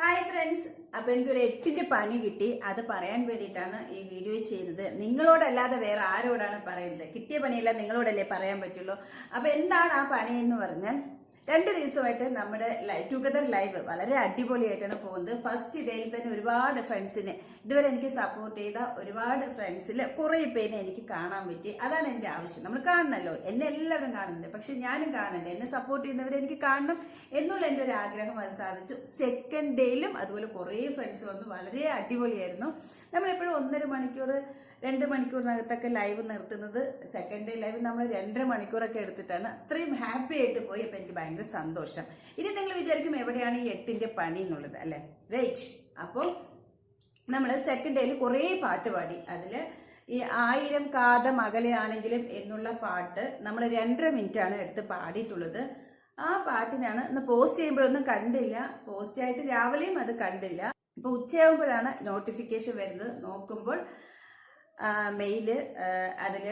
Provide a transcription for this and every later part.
Hi friends, അപ്പോൾ എനിക്കൊരു 8ന്റെ പണി കിട്ടി. അത് പറയാൻ വേണ്ടിയിട്ടാണ് ഈ വീഡിയോ ചെയ്യുന്നത്. നിങ്ങളോടല്ലാതെ വേറെ ആരോടാണ് പറയുന്നത്? കിട്ടിയ പണിയല്ല നിങ്ങളോടല്ലേ പറയാൻ പറ്റുള്ളൂ. അപ്പോൾ എന്താണ് ആ പണി എന്ന് പറഞ്ഞാൽ, 2 ദിവസമായിട്ട് നമ്മുടെ ടുഗദർ ലൈവ് വളരെ അടിപൊളിയായിട്ടാണ് പോകുന്നത്. ഫസ്റ്റ് ഡേയിൽ തന്നെ ഒരുപാട് ഫ്രണ്ട്സിനെ, ഇതുവരെ എനിക്ക് സപ്പോർട്ട് ചെയ്ത ഒരുപാട് ഫ്രണ്ട്സിൽ കുറേ പേരെ എനിക്ക് കാണാൻ പറ്റി. അതാണ് എൻ്റെ ആവശ്യം. നമ്മൾ കാണണമല്ലോ, എന്നെ എല്ലാവരും കാണുന്നുണ്ട്, പക്ഷെ ഞാനും കാണണ്ടേ, എന്നെ സപ്പോർട്ട് ചെയ്യുന്നവരെ എനിക്ക് കാണണം എന്നുള്ള എൻ്റെ ഒരു ആഗ്രഹം. അത് സാധിച്ചു. സെക്കൻഡ് ഡേയിലും അതുപോലെ കുറേ ഫ്രണ്ട്സ് വന്നു. വളരെ അടിപൊളിയായിരുന്നു. നമ്മളെപ്പോഴും 1.5 മണിക്കൂർ 2 മണിക്കൂറിനകത്തൊക്കെ ലൈവ് നിർത്തുന്നത്. സെക്കൻഡ് ഡേ ലൈവ് നമ്മൾ 2.5 മണിക്കൂറൊക്കെ എടുത്തിട്ടാണ്. അത്രയും ഹാപ്പി ആയിട്ട് പോയി. അപ്പോൾ എനിക്ക് ഭയങ്കര സന്തോഷം. ഇനി നിങ്ങൾ വിചാരിക്കും എവിടെയാണ് ഈ 8ന്റെ പണി എന്നുള്ളത്, അല്ലേ? വെയിറ്റ്. അപ്പോൾ നമ്മൾ സെക്കൻഡ് ഡേയിൽ കുറേ പാട്ട് പാടി. അതിൽ ഈ 1000 കാതം അകലെയാണെങ്കിലും എന്നുള്ള പാട്ട് നമ്മൾ 2.5 മിനിറ്റാണ് എടുത്ത് പാടിയിട്ടുള്ളത്. ആ പാട്ടിനാണ് ഇന്ന് പോസ്റ്റ് ചെയ്യുമ്പോഴൊന്നും കണ്ടില്ല. പോസ്റ്റ് ആയിട്ട് രാവിലെയും അത് കണ്ടില്ല. ഇപ്പോൾ ഉച്ചയാകുമ്പോഴാണ് നോട്ടിഫിക്കേഷൻ വരുന്നത്. നോക്കുമ്പോൾ മെയില് അതിൽ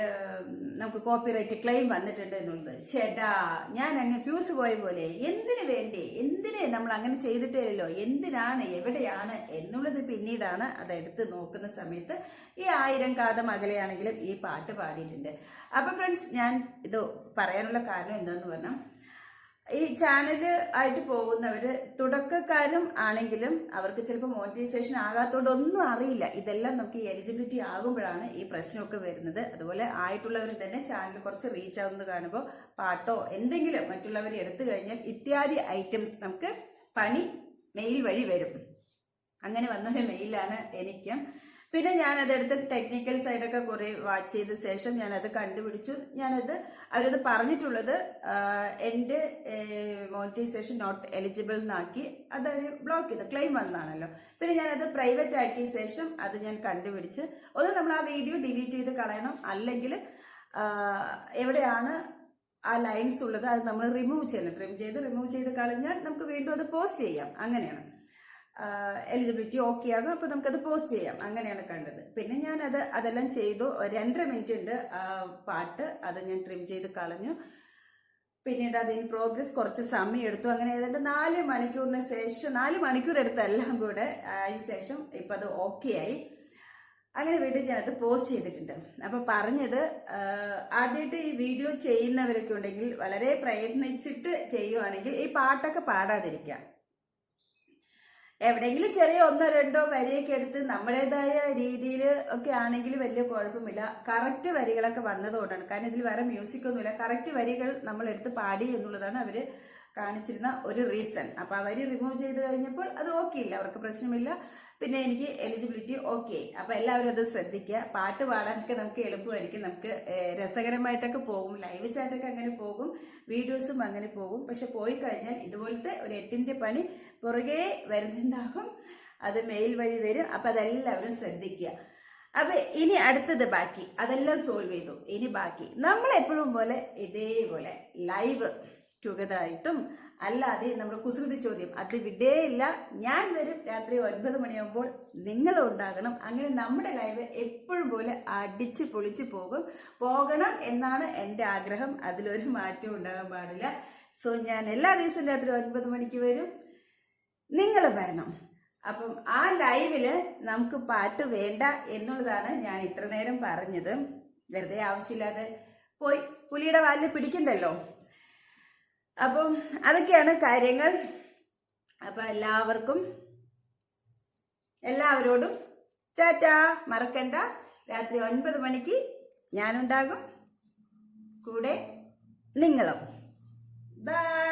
നമുക്ക് കോപ്പിറൈറ്റ് ക്ലെയിം വന്നിട്ടുണ്ട് എന്നുള്ളത്. ഷെടാ, ഞാൻ അങ്ങ് ഫ്യൂസ് പോയ പോലെ. എന്തിനു വേണ്ടി, എന്തിനെ നമ്മൾ അങ്ങനെ ചെയ്തിട്ടേലല്ലോ, എന്തിനാണ്, എവിടെയാണ് എന്നുള്ളത് പിന്നീടാണ് അതെടുത്ത് നോക്കുന്ന സമയത്ത് ഈ 1000 കാതം അകലെയാണെങ്കിലും ഈ പാട്ട് പാടിയിട്ടുണ്ട്. അപ്പം ഫ്രണ്ട്സ്, ഞാൻ ഇത് പറയാനുള്ള കാരണം എന്താണെന്ന് പറഞ്ഞാൽ, ഈ ചാനൽ ആയിട്ട് പോകുന്നവർ തുടക്കക്കാരും ആണെങ്കിലും അവർക്ക് ചിലപ്പോൾ മോണിറ്റൈസേഷൻ ആകാത്തതുകൊണ്ട് ഒന്നും അറിയില്ല. ഇതെല്ലാം നമുക്ക് ഈ എലിജിബിലിറ്റി ആകുമ്പോഴാണ് ഈ പ്രശ്നമൊക്കെ വരുന്നത്. അതുപോലെ ആയിട്ടുള്ളവർ തന്നെ ചാനൽ കുറച്ച് റീച്ച് ആവുന്നത് കാണുമ്പോൾ പാട്ടോ എന്തെങ്കിലും മറ്റുള്ളവർ എടുത്തു കഴിഞ്ഞാൽ ഇത്യാദി ഐറ്റംസ് നമുക്ക് പണി മെയിൽ വഴി വരും. അങ്ങനെ വന്നൊരു മെയിലാണ് എനിക്കും. പിന്നെ ഞാനതെടുത്ത് ടെക്നിക്കൽ സൈഡൊക്കെ കുറേ വാച്ച് ചെയ്ത ശേഷം ഞാനത് കണ്ടുപിടിച്ചു. അവരത് പറഞ്ഞിട്ടുള്ളത് എൻ്റെ മോണിറ്റൈസേഷൻ നോട്ട് എലിജിബിൾ എന്നാക്കി അതൊരു ബ്ലോക്ക് ചെയ്ത് ക്ലെയിം വന്നാണല്ലോ. പിന്നെ ഞാനത് പ്രൈവറ്റ് ആക്കിയ ശേഷം അത് ഞാൻ കണ്ടുപിടിച്ച് ഒന്ന് നമ്മൾ ആ വീഡിയോ ഡിലീറ്റ് ചെയ്ത് കളയണം. അല്ലെങ്കിൽ എവിടെയാണ് ആ ലൈൻസ് ഉള്ളത് അത് നമ്മൾ റിമൂവ് ചെയ്യണം. റിമൂവ് ചെയ്ത് കളഞ്ഞാൽ നമുക്ക് വീണ്ടും അത് പോസ്റ്റ് ചെയ്യാം. അങ്ങനെയാണ് എലിജിബിലിറ്റി ഓക്കെ ആകും. അപ്പോൾ നമുക്കത് പോസ്റ്റ് ചെയ്യാം. അങ്ങനെയാണ് കണ്ടത്. പിന്നെ ഞാനത് അതെല്ലാം ചെയ്തു. 2.5 മിനിറ്റ് ഉണ്ട് പാട്ട്. അത് ഞാൻ ട്രിം ചെയ്ത് കളഞ്ഞു. പിന്നീട് അതിന് പ്രോഗ്രസ് കുറച്ച് സമയം എടുത്തു. അങ്ങനെ ഏതാണ്ട് 4 മണിക്കൂറിന് ശേഷം, 4 മണിക്കൂർ എടുത്തെല്ലാം കൂടെ അതിന് ശേഷം ഇപ്പം അത് ഓക്കെ ആയി. അങ്ങനെ വീട്ടിൽ ഞാനത് പോസ്റ്റ് ചെയ്തിട്ടുണ്ട്. അപ്പോൾ പറഞ്ഞത്, ആദ്യമായിട്ട് ഈ വീഡിയോ ചെയ്യുന്നവരൊക്കെ ഉണ്ടെങ്കിൽ വളരെ പ്രയത്നിച്ചിട്ട് ചെയ്യുവാണെങ്കിൽ ഈ പാട്ടൊക്കെ പാടാതിരിക്കുക. എവിടെയെങ്കിലും ചെറിയ 1-2 വരിയൊക്കെ എടുത്ത് നമ്മുടേതായ രീതിയിൽ ഒക്കെ ആണെങ്കിൽ വലിയ കുഴപ്പമില്ല. കറക്റ്റ് വരികളൊക്കെ വന്നതുകൊണ്ടാണ്. കാരണം ഇതിൽ വേറെ മ്യൂസിക് ഒന്നുമില്ല. കറക്റ്റ് വരികൾ നമ്മൾ എടുത്ത് പാടി എന്നുള്ളതാണ് അവർ കാണിച്ചിരുന്ന ഒരു റീസൺ. അപ്പോൾ ആ വരി റിമൂവ് ചെയ്ത് കഴിഞ്ഞപ്പോൾ അത് ഓക്കെ ഇല്ല, അവർക്ക് പ്രശ്നമില്ല. പിന്നെ എനിക്ക് എലിജിബിലിറ്റി ഓക്കെ. അപ്പോൾ എല്ലാവരും അത് ശ്രദ്ധിക്കുക. പാട്ട് പാടാനൊക്കെ നമുക്ക് എളുപ്പമായിരിക്കും. നമുക്ക് രസകരമായിട്ടൊക്കെ പോകും. ലൈവ് ചാറ്റൊക്കെ അങ്ങനെ പോകും, വീഡിയോസും അങ്ങനെ പോകും. പക്ഷെ പോയി കഴിഞ്ഞാൽ ഇതുപോലത്തെ ഒരു 8ന്റെ പണി പുറകെ വരുന്നുണ്ടാകും. അത് മെയിൽ വഴി വരും. അപ്പം അതെല്ലാവരും ശ്രദ്ധിക്കുക. അപ്പം ഇനി അടുത്തത് ബാക്കി അതെല്ലാം സോൾവ് ചെയ്തു. ഇനി ബാക്കി നമ്മൾ എപ്പോഴും പോലെ ഇതേപോലെ ലൈവ് ടുഗദറായിട്ടും അല്ലാതെ നമ്മുടെ കുസൃതി ചോദ്യം അത് വിടേയില്ല. ഞാൻ വരും രാത്രി 9 മണിയാകുമ്പോൾ നിങ്ങളും ഉണ്ടാകണം. അങ്ങനെ നമ്മുടെ ലൈവ് എപ്പോഴും പോലെ അടിച്ച് പൊളിച്ച് പോകണം എന്നാണ് എൻ്റെ ആഗ്രഹം. അതിലൊരു മാറ്റം ഉണ്ടാകാൻ പാടില്ല. സോ ഞാൻ എല്ലാ ദിവസവും രാത്രി 9 മണിക്ക് വരും, നിങ്ങൾ വരണം. അപ്പം ആ ലൈവില് നമുക്ക് പാട്ട് വേണ്ട എന്നുള്ളതാണ് ഞാൻ ഇത്ര നേരം പറഞ്ഞത്. വെറുതെ ആവശ്യമില്ലാതെ പോയി പുലിയുടെ വാലിൽ പിടിക്കണ്ടല്ലോ. അപ്പം അതൊക്കെയാണ് കാര്യങ്ങൾ. അപ്പം എല്ലാവരോടും ടാറ്റാ. മറക്കണ്ട, രാത്രി 9 മണിക്ക് ഞാനുണ്ടാകും, കൂടെ നിങ്ങളും. ബൈ.